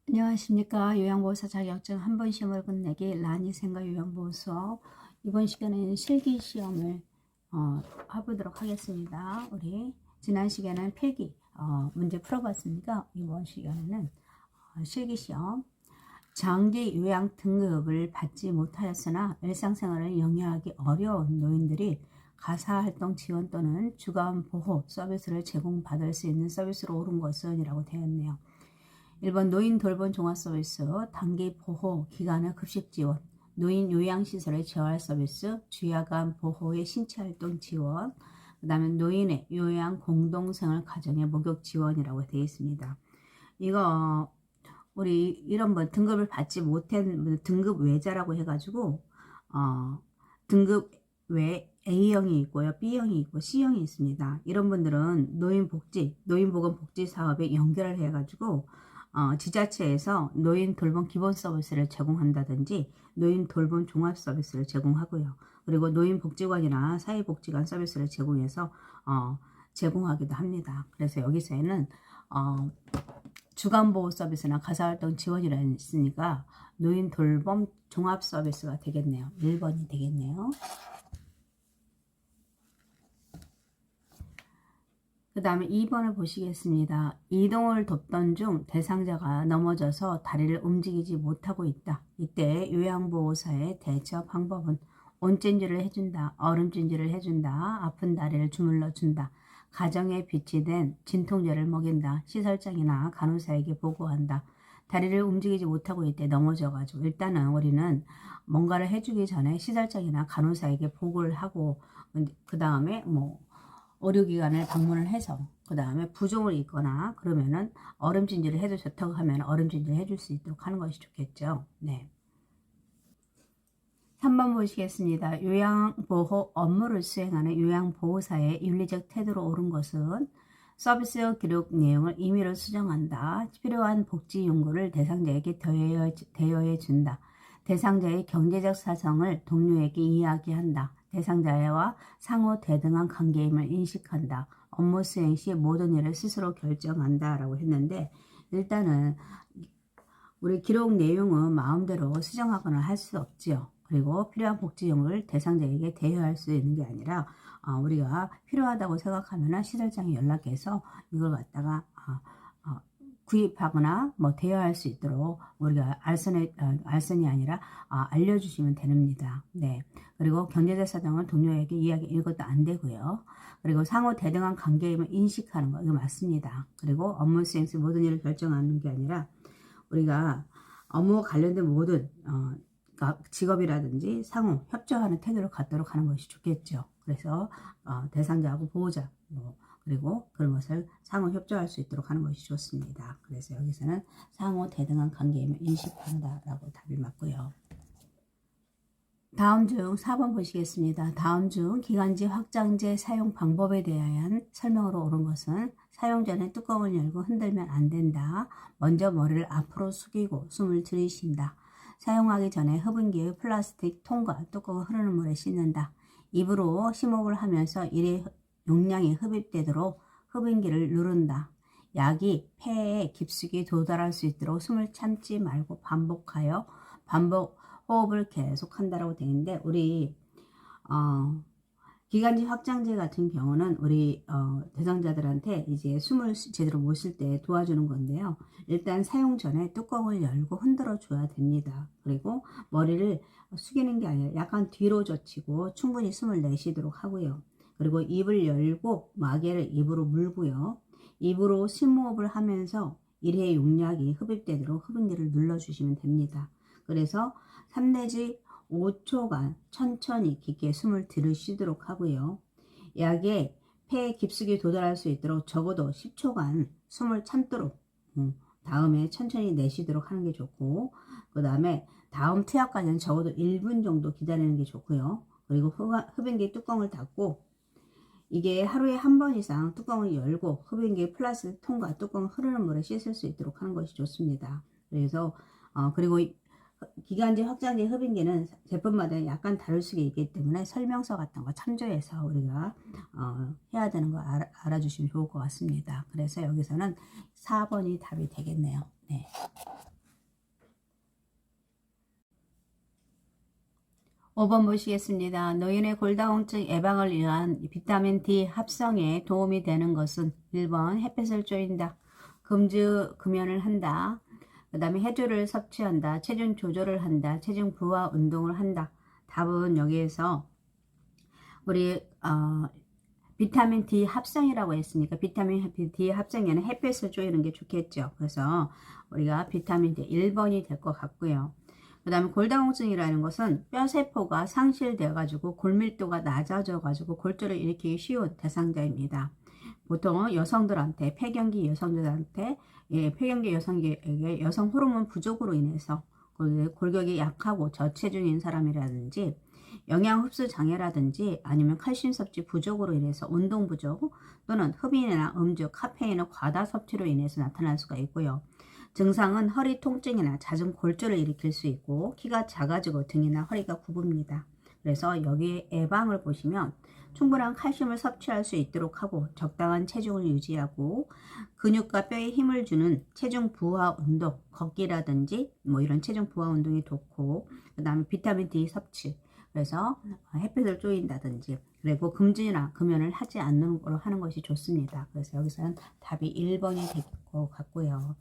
안녕하십니까. 요양보호사 자격증 한 번 시험을 끝내기 라니생과 요양보호 수업. 이번 시간에는 실기시험을 해보도록 하겠습니다. 우리 지난 시간에는 필기 문제 풀어봤으니까 이번 시간에는 실기시험. 장기 요양 등급을 받지 못하였으나 일상생활을 영위하기 어려운 노인들이 가사활동 지원 또는 주간보호 서비스를 제공받을 수 있는 서비스로 오른 것은 이라고 되었네요. 1번 노인 돌봄 종합서비스, 단기 보호 기간의 급식 지원, 노인 요양시설의 재활 서비스, 주야간 보호의 신체활동 지원, 그 다음에 노인의 요양 공동생활 가정의 목욕 지원이라고 되어 있습니다. 이거 우리 이런 뭐 등급을 받지 못한 등급 외자라고 해가지고 등급 외 A형이 있고요, B형이 있고 C형이 있습니다. 이런 분들은 노인보건복지 사업에 연결을 해가지고 지자체에서 노인 돌봄 기본 서비스를 제공한다든지 노인 돌봄 종합 서비스를 제공하고요. 그리고 노인복지관이나 사회복지관 서비스를 제공해서 제공하기도 합니다. 그래서 여기서는 주간보호 서비스나 가사활동 지원이라 있으니까 노인 돌봄 종합 서비스가 되겠네요. 1번이 되겠네요. 그 다음에 2번을 보시겠습니다. 이동을 돕던 중 대상자가 넘어져서 다리를 움직이지 못하고 있다. 이때 요양보호사의 대처 방법은 온찜질을 해준다, 얼음찜질을 해준다, 아픈 다리를 주물러준다, 가정에 비치된 진통제를 먹인다, 시설장이나 간호사에게 보고한다. 다리를 움직이지 못하고 있대 넘어져가지고 일단은 우리는 뭔가를 해주기 전에 시설장이나 간호사에게 보고를 하고 그 다음에 의료기관을 방문을 해서 그 다음에 부종을 입거나 그러면은 얼음찜질을 해도 좋다고 하면 얼음찜질을 해줄 수 있도록 하는 것이 좋겠죠. 네. 3번 보시겠습니다. 요양보호 업무를 수행하는 요양보호사의 윤리적 태도로 옳은 것은 서비스 기록 내용을 임의로 수정한다. 필요한 복지 요구를 대상자에게 대여해 준다. 대상자의 경제적 사정을 동료에게 이야기한다. 대상자와 상호 대등한 관계임을 인식한다. 업무 수행 시 모든 일을 스스로 결정한다 라고 했는데 일단은 우리 기록 내용은 마음대로 수정하거나 할 수 없지요. 그리고 필요한 복지용을 대상자에게 대여할 수 있는 게 아니라 우리가 필요하다고 생각하면 시설장에 연락해서 이걸 갖다가 구입하거나 대여할 수 있도록 우리가 알선이 아니라 알려주시면 됩니다. 네. 그리고 경제적 사정을 동료에게 이것도 안 되고요. 그리고 상호 대등한 관계임을 인식하는 거 이거 맞습니다. 그리고 업무 수행 시 모든 일을 결정하는 게 아니라 우리가 업무와 관련된 모든 직업이라든지 상호 협조하는 태도를 갖도록 하는 것이 좋겠죠. 그래서 대상자하고 보호자 그리고 그런 것을 상호 협조할 수 있도록 하는 것이 좋습니다. 그래서 여기서는 상호 대등한 관계임을 인식한다 라고 답이 맞고요. 다음 중 4번 보시겠습니다. 다음 중 기관지 확장제 사용 방법에 대한 설명으로 옳은 것은 사용 전에 뚜껑을 열고 흔들면 안 된다. 먼저 머리를 앞으로 숙이고 숨을 들이쉰다. 사용하기 전에 흡음기의 플라스틱 통과 뚜껑을 흐르는 물에 씻는다. 입으로 심호흡을 하면서 일의 용량이 흡입되도록 흡음기를 누른다. 약이 폐에 깊숙이 도달할 수 있도록 숨을 참지 말고 반복 호흡을 계속한다라고 되는데 우리 기관지 확장제 같은 경우는 우리 대상자들한테 이제 숨을 제대로 못 쉴 때 도와주는 건데요. 일단 사용 전에 뚜껑을 열고 흔들어 줘야 됩니다. 그리고 머리를 숙이는 게 아니라 약간 뒤로 젖히고 충분히 숨을 내쉬도록 하고요. 그리고 입을 열고 마개를 입으로 물고요. 입으로 심호흡을 하면서 일회 용량이 흡입되도록 흡음기를 눌러주시면 됩니다. 그래서 3 내지 5초간 천천히 깊게 숨을 들이쉬도록 하고요. 약에 폐에 깊숙이 도달할 수 있도록 적어도 10초간 숨을 참도록 다음에 천천히 내쉬도록 하는 게 좋고 그 다음에 다음 투약까지는 적어도 1분 정도 기다리는 게 좋고요. 그리고 흡연기 뚜껑을 닫고 이게 하루에 한 번 이상 뚜껑을 열고 흡연기 플라스틱 통과 뚜껑을 흐르는 물에 씻을 수 있도록 하는 것이 좋습니다. 그래서 그리고 기관지 확장제 흡연기는 제품마다 약간 다를 수 있기 때문에 설명서 같은 거 참조해서 우리가 해야 되는 거 알아주시면 좋을 것 같습니다. 그래서 여기서는 4번이 답이 되겠네요. 네. 5번 보시겠습니다. 노인의 골다공증 예방을 위한 비타민 D 합성에 도움이 되는 것은 1번 햇빛을 쬐인다. 금연을 한다. 그 다음에 해조를 섭취한다. 체중 조절을 한다. 체중 부하 운동을 한다. 답은 여기에서 우리 비타민 D 합성이라고 했으니까 비타민 D 합성에는 햇빛을 쬐이는 게 좋겠죠. 그래서 우리가 비타민 D 1번이 될 것 같고요. 그 다음에 골다공증이라는 것은 뼈세포가 상실되어 가지고 골밀도가 낮아져 가지고 골절을 일으키기 쉬운 대상자입니다. 보통 여성들한테 폐경기 여성들한테 폐경기 여성에게 여성 호르몬 부족으로 인해서 골격이 약하고 저체중인 사람이라든지 영양 흡수 장애라든지 아니면 칼슘 섭취 부족으로 인해서 운동 부족 또는 흡인이나 음주, 카페인의 과다 섭취로 인해서 나타날 수가 있고요. 증상은 허리 통증이나 잦은 골절을 일으킬 수 있고 키가 작아지고 등이나 허리가 굽습니다. 그래서 여기에 예방을 보시면 충분한 칼슘을 섭취할 수 있도록 하고 적당한 체중을 유지하고 근육과 뼈에 힘을 주는 체중 부하 운동, 걷기라든지 뭐 이런 체중 부하 운동이 좋고 그 다음에 비타민 D 섭취 그래서 햇빛을 쬐인다든지 그리고 금지나 금연을 하지 않는 걸로 하는 것이 좋습니다. 그래서 여기서는 답이 1번이 될 것 같고요.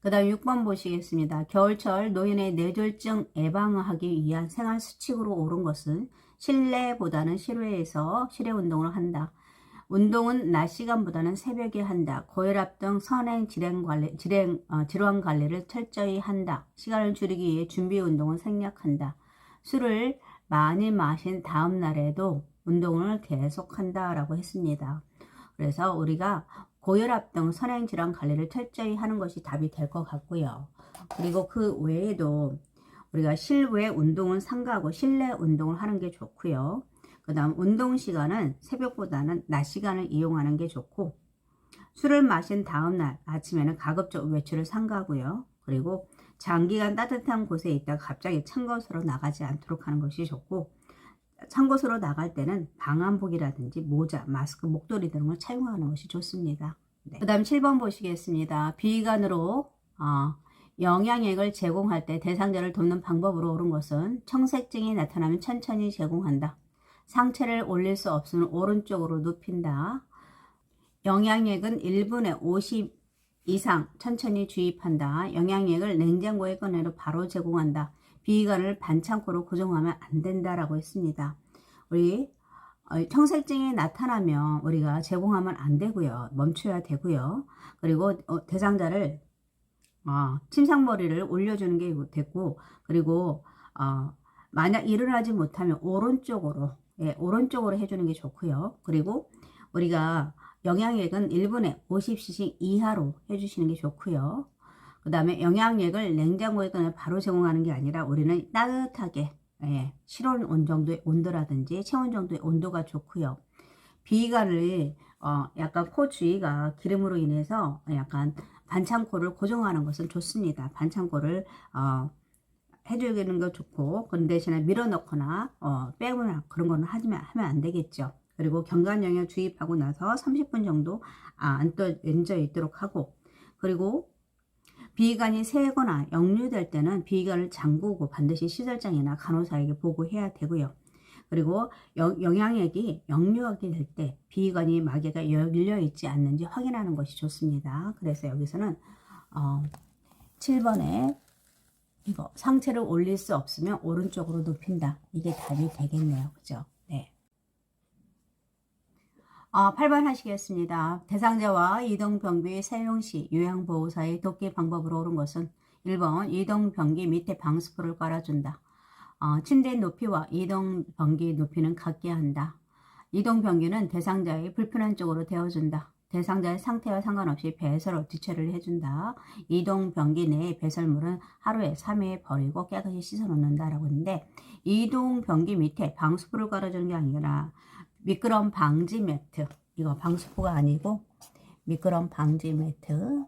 그 다음 6번 보시겠습니다. 겨울철 노인의 뇌졸중 예방하기 위한 생활 수칙으로 옳은 것은 실내보다는 실외에서 실외 운동을 한다. 운동은 낮 시간보다는 새벽에 한다. 고혈압 등 선행 질환 관리를 철저히 한다. 시간을 줄이기 위해 준비 운동을 생략한다. 술을 많이 마신 다음 날에도 운동을 계속한다 라고 했습니다. 그래서 우리가 고혈압 등 선행질환 관리를 철저히 하는 것이 답이 될 것 같고요. 그리고 그 외에도 우리가 실외 운동은 삼가하고 실내 운동을 하는 게 좋고요. 그 다음 운동 시간은 새벽보다는 낮 시간을 이용하는 게 좋고 술을 마신 다음 날 아침에는 가급적 외출을 삼가하고요. 그리고 장기간 따뜻한 곳에 있다가 갑자기 찬 곳으로 나가지 않도록 하는 것이 좋고 찬 곳으로 나갈 때는 방한복이라든지 모자, 마스크, 목도리 등을 착용하는 것이 좋습니다. 네. 그 다음 7번 보시겠습니다. 비관으로 영양액을 제공할 때 대상자를 돕는 방법으로 옳은 것은 청색증이 나타나면 천천히 제공한다. 상체를 올릴 수 없으면 오른쪽으로 눕힌다. 영양액은 1분에 50 이상 천천히 주입한다. 영양액을 냉장고에 꺼내로 바로 제공한다. 비관을 반창고로 고정하면 안 된다라고 했습니다. 우리 청색증이 나타나면 우리가 제공하면 안 되고요. 멈춰야 되고요. 그리고 대상자를 침상머리를 올려주는 게 됐고 그리고 만약 일어나지 못하면 오른쪽으로 오른쪽으로 해주는 게 좋고요. 그리고 우리가 영양액은 1분에 50cc 이하로 해주시는 게 좋고요. 그 다음에 영양액을 냉장고에 꺼내 바로 제공하는 게 아니라 우리는 따뜻하게 실온 정도의 온도라든지 체온 정도의 온도가 좋고요. 비관을 약간 코 주위가 기름으로 인해서 약간 반창고를 고정하는 것은 좋습니다. 반창고를 해주는 거 좋고 그 대신에 밀어넣거나 빼거나 그런 거는 하면 안 되겠죠. 그리고 경관영양 주입하고 나서 30분 정도 앉아 있도록 하고 그리고 비관이 새거나 역류될 때는 비관을 잠그고 반드시 시설장이나 간호사에게 보고해야 되고요. 그리고 영양액이 역류하게 될 때 비관이 마개가 열려 있지 않는지 확인하는 것이 좋습니다. 그래서 여기서는 7번에 이거 상체를 올릴 수 없으면 오른쪽으로 눕힌다. 이게 답이 되겠네요. 그죠? 네. 8번 하시겠습니다. 대상자와 이동병기 사용 시 요양보호사의 돕기 방법으로 옳은 것은 1번 이동병기 밑에 방수포를 깔아준다. 침대 높이와 이동병기 높이는 같게 한다. 이동병기는 대상자의 불편한 쪽으로 대어준다. 대상자의 상태와 상관없이 배설로 뒤처리를 해준다. 이동병기 내의 배설물은 하루에 3회 버리고 깨끗이 씻어 놓는다라고 했는데 이동병기 밑에 방수포를 깔아주는 게 아니라 미끄럼 방지 매트, 이거 방수포가 아니고 미끄럼 방지 매트.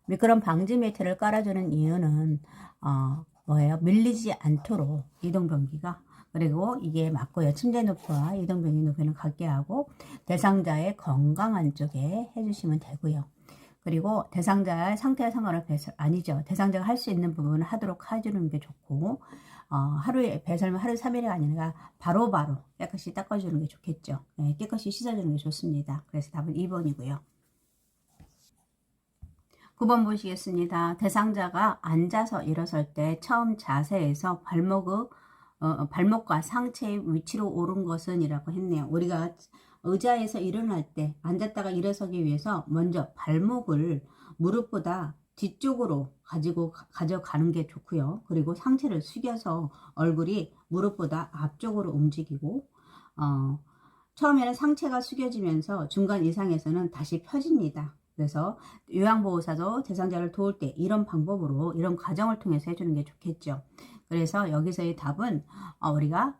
미끄럼 방지 매트를 깔아주는 이유는 뭐예요? 밀리지 않도록 이동병기가 그리고 이게 맞고요. 침대 높이와 이동병기 높이는 같게 하고 대상자의 건강한 쪽에 해주시면 되고요. 그리고 대상자의 상태와 상관없이 배설, 아니죠. 대상자가 할 수 있는 부분을 하도록 해주는 게 좋고, 하루에, 배설만 하루 3일이 아니라 바로바로 깨끗이 닦아주는 게 좋겠죠. 네, 깨끗이 씻어주는 게 좋습니다. 그래서 답은 2번이고요. 9번 보시겠습니다. 대상자가 앉아서 일어설 때 처음 자세에서 발목과 상체의 위치로 오른 것은 이라고 했네요. 우리가 의자에서 일어날 때 앉았다가 일어서기 위해서 먼저 발목을 무릎보다 뒤쪽으로 가져가는 게 좋고요. 그리고 상체를 숙여서 얼굴이 무릎보다 앞쪽으로 움직이고, 처음에는 상체가 숙여지면서 중간 이상에서는 다시 펴집니다. 그래서 요양보호사도 대상자를 도울 때 이런 방법으로, 이런 과정을 통해서 해주는 게 좋겠죠. 그래서 여기서의 답은 우리가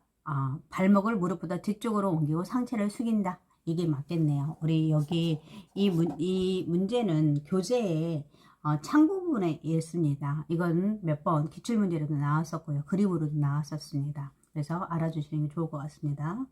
발목을 무릎보다 뒤쪽으로 옮기고 상체를 숙인다. 이게 맞겠네요. 우리 여기 이 문제는 교재에 창 부분에 있습니다. 이건 몇 번 기출문제로도 나왔었고요. 그림으로도 나왔었습니다. 그래서 알아주시는 게 좋을 것 같습니다.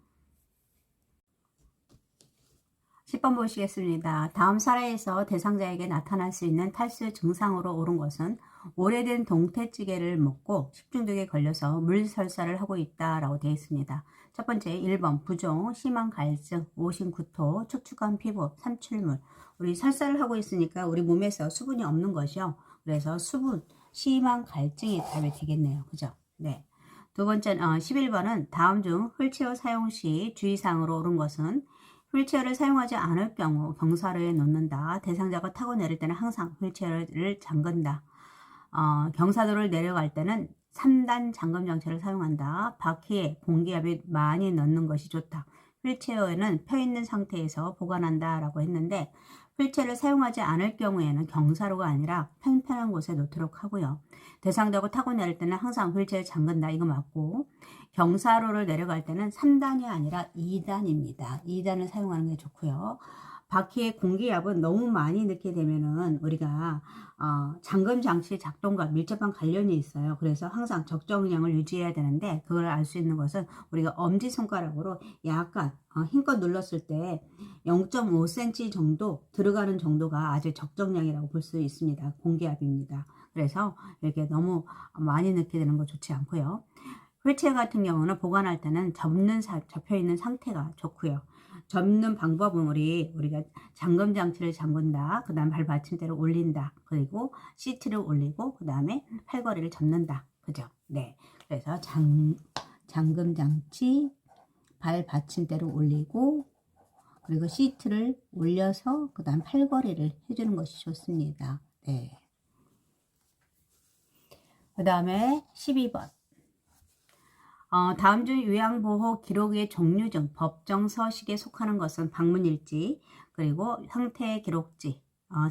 10번 보시겠습니다. 다음 사례에서 대상자에게 나타날 수 있는 탈수 증상으로 오른 것은 오래된 동태찌개를 먹고 식중독에 걸려서 물설사를 하고 있다라고 되어 있습니다. 첫 번째 1번 부종, 심한 갈증, 오심 구토, 축축한 피부, 삼출물. 우리 설사를 하고 있으니까 우리 몸에서 수분이 없는 것이요. 그래서 심한 갈증이 답이 되겠네요. 그죠? 네. 두 번째 11번은 다음 중 휠체어 사용 시 주의사항으로 오른 것은 휠체어를 사용하지 않을 경우 경사로에 놓는다. 대상자가 타고 내릴 때는 항상 휠체어를 잠근다. 경사도를 내려갈 때는 3단 잠금 장치를 사용한다. 바퀴에 공기압이 많이 넣는 것이 좋다. 휠체어에는 펴있는 상태에서 보관한다 라고 했는데, 휠체어를 사용하지 않을 경우에는 경사로가 아니라 평평한 곳에 놓도록 하고요. 대상자가 타고 내릴 때는 항상 휠체어를 잠근다. 이거 맞고, 경사로를 내려갈 때는 3단이 아니라 2단입니다. 2단을 사용하는 게 좋고요. 바퀴의 공기압은 너무 많이 넣게 되면은 우리가 잠금 장치 작동과 밀접한 관련이 있어요. 그래서 항상 적정량을 유지해야 되는데, 그걸 알 수 있는 것은 우리가 엄지손가락으로 약간 힘껏 눌렀을 때 0.5cm 정도 들어가는 정도가 아주 적정량이라고 볼 수 있습니다. 공기압입니다. 그래서 이렇게 너무 많이 넣게 되는 거 좋지 않고요. 휠체어 같은 경우는 보관할 때는 접혀 있는 상태가 좋고요. 접는 방법은 우리가 잠금 장치를 잠근다. 그 다음 발 받침대를 올린다. 그리고 시트를 올리고 그 다음에 팔걸이를 접는다. 그죠? 네. 그래서 잠금 장치, 발 받침대를 올리고 그리고 시트를 올려서 그 다음 팔걸이를 해주는 것이 좋습니다. 네. 그 다음에 12번. 다음 중 요양보호 기록의 종류 중 법정 서식에 속하는 것은 방문일지, 그리고 상태 기록지,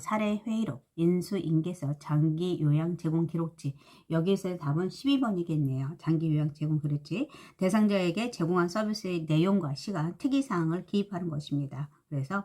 사례 회의록, 인수인계서, 장기 요양 제공 기록지. 여기서 답은 12번이겠네요. 장기 요양 제공 기록지. 대상자에게 제공한 서비스의 내용과 시간, 특이사항을 기입하는 것입니다. 그래서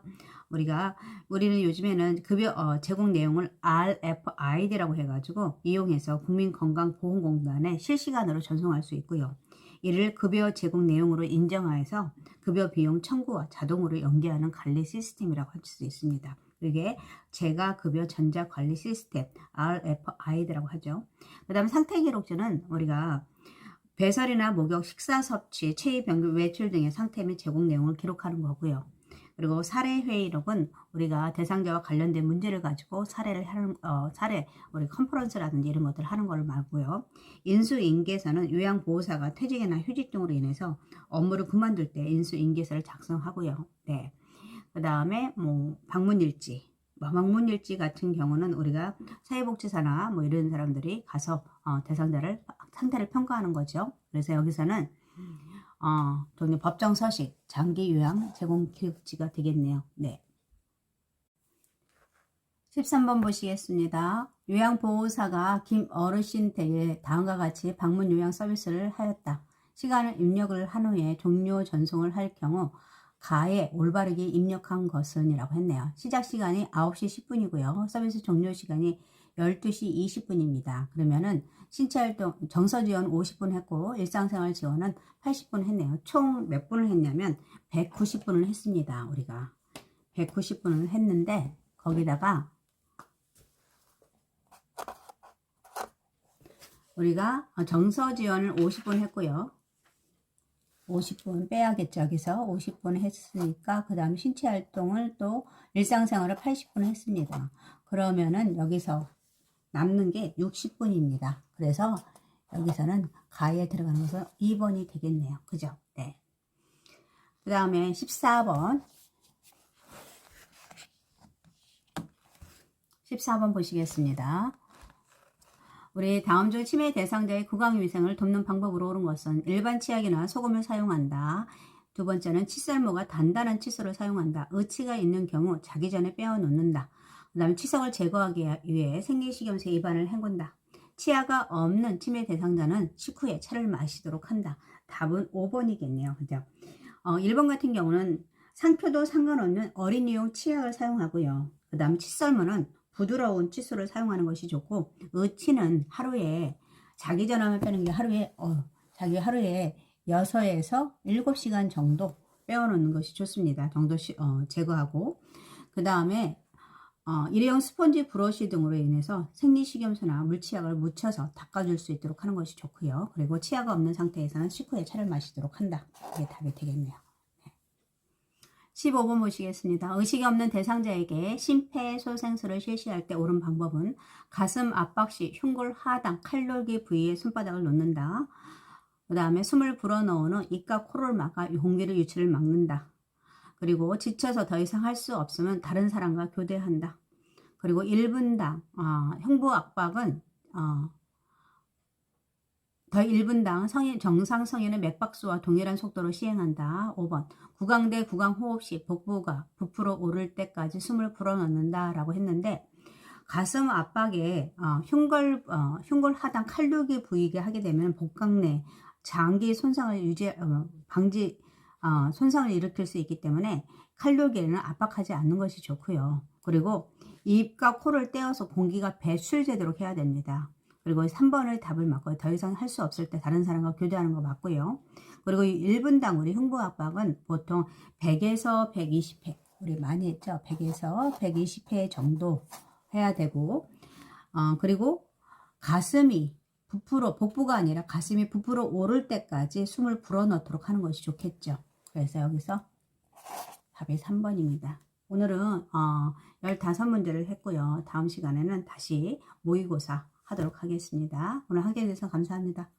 우리는 요즘에는 급여 제공 내용을 RFID라고 해가지고 이용해서 국민건강보험공단에 실시간으로 전송할 수 있고요. 이를 급여 제공 내용으로 인정하여서 급여 비용 청구와 자동으로 연계하는 관리 시스템이라고 할 수 있습니다. 이게 재가급여 전자관리 시스템 RFID라고 하죠. 그 다음 상태기록지는 우리가 배설이나 목욕, 식사 섭취, 체위 변경, 외출 등의 상태 및 제공 내용을 기록하는 거고요. 그리고 사례 회의록은 우리가 대상자와 관련된 문제를 가지고 우리 컨퍼런스라든지 이런 것들을 하는 걸 말고요. 인수인계서는 요양보호사가 퇴직이나 휴직 등으로 인해서 업무를 그만둘 때 인수인계서를 작성하고요. 네. 그 다음에 방문일지. 방문일지 같은 경우는 우리가 사회복지사나 이런 사람들이 가서 대상자를 상태를 평가하는 거죠. 그래서 여기서는 법정 서식, 장기 요양 제공 기록지가 되겠네요. 네. 13번 보시겠습니다. 요양보호사가 김 어르신 댁에 다음과 같이 방문 요양 서비스를 하였다. 시간을 입력을 한 후에 종료 전송을 할 경우 가에 올바르게 입력한 것은 이라고 했네요. 시작 시간이 9시 10분이고요. 서비스 종료 시간이 12시 20분입니다. 그러면은 신체활동 정서 지원 50분 했고 일상생활 지원은 80분 했네요. 총 몇 분을 했냐면 190분을 했습니다. 우리가 190분을 했는데 거기다가 우리가 정서 지원을 50분 했고요. 50분 빼야겠죠. 여기서 50분 했으니까 그 다음 신체 활동을 또 일상생활을 80분 했습니다. 그러면은 여기서 남는 게 60분입니다. 그래서 여기서는 가에 들어가는 것은 2번이 되겠네요. 그죠? 네. 그 다음에 14번. 14번 보시겠습니다. 우리 다음 중 치매 대상자의 구강위생을 돕는 방법으로 옳은 것은 일반 치약이나 소금을 사용한다. 두 번째는 칫솔모가 단단한 칫솔을 사용한다. 의치가 있는 경우 자기 전에 빼어 놓는다. 그 다음에 치석을 제거하기 위해 생리식염수에 입안을 헹군다. 치아가 없는 치매 대상자는 식후에 차를 마시도록 한다. 답은 5번이겠네요. 그죠? 1번 같은 경우는 상표도 상관없는 어린이용 치약을 사용하고요. 그 다음 칫솔모는 부드러운 칫솔을 사용하는 것이 좋고, 의치는 하루에 자기 전에만 빼는 게 하루에 6에서 7시간 정도 빼어놓는 것이 좋습니다. 제거하고, 그 다음에 일회용 스펀지 브러쉬 등으로 인해서 생리식염수나 물치약을 묻혀서 닦아줄 수 있도록 하는 것이 좋고요. 그리고 치아가 없는 상태에서는 식후에 차를 마시도록 한다. 이게 답이 되겠네요. 15번 보시겠습니다. 의식이 없는 대상자에게 심폐소생술을 실시할 때 옳은 방법은 가슴 압박 시 흉골 하단 칼날기 부위에 손바닥을 놓는다. 그 다음에 숨을 불어넣은 후 입과 코를 막아 공기를 유출을 막는다. 그리고 지쳐서 더 이상 할 수 없으면 다른 사람과 교대한다. 그리고 1분당 흉부 압박은 더 1분당 정상 성인의 맥박수와 동일한 속도로 시행한다. 5번 구강대 구강호흡 시 복부가 부풀어 오를 때까지 숨을 불어넣는다 라고 했는데, 가슴 압박에 흉골 하단 칼루기 부위게 하게 되면 복강 내 장기 손상을 손상을 일으킬 수 있기 때문에 칼루기에는 압박하지 않는 것이 좋고요. 그리고 입과 코를 떼어서 공기가 배출되도록 해야 됩니다. 그리고 3번을 답을 맞고요. 더 이상 할 수 없을 때 다른 사람과 교대하는 거 맞고요. 그리고 1분당 우리 흉부 압박은 보통 100에서 120회, 우리 많이 했죠. 100에서 120회 정도 해야 되고, 그리고 복부가 아니라 가슴이 부풀어 오를 때까지 숨을 불어넣도록 하는 것이 좋겠죠. 그래서 여기서 답이 3번입니다. 오늘은 15문제를 했고요. 다음 시간에는 다시 모의고사 하도록 하겠습니다. 오늘 하게 돼서 감사합니다.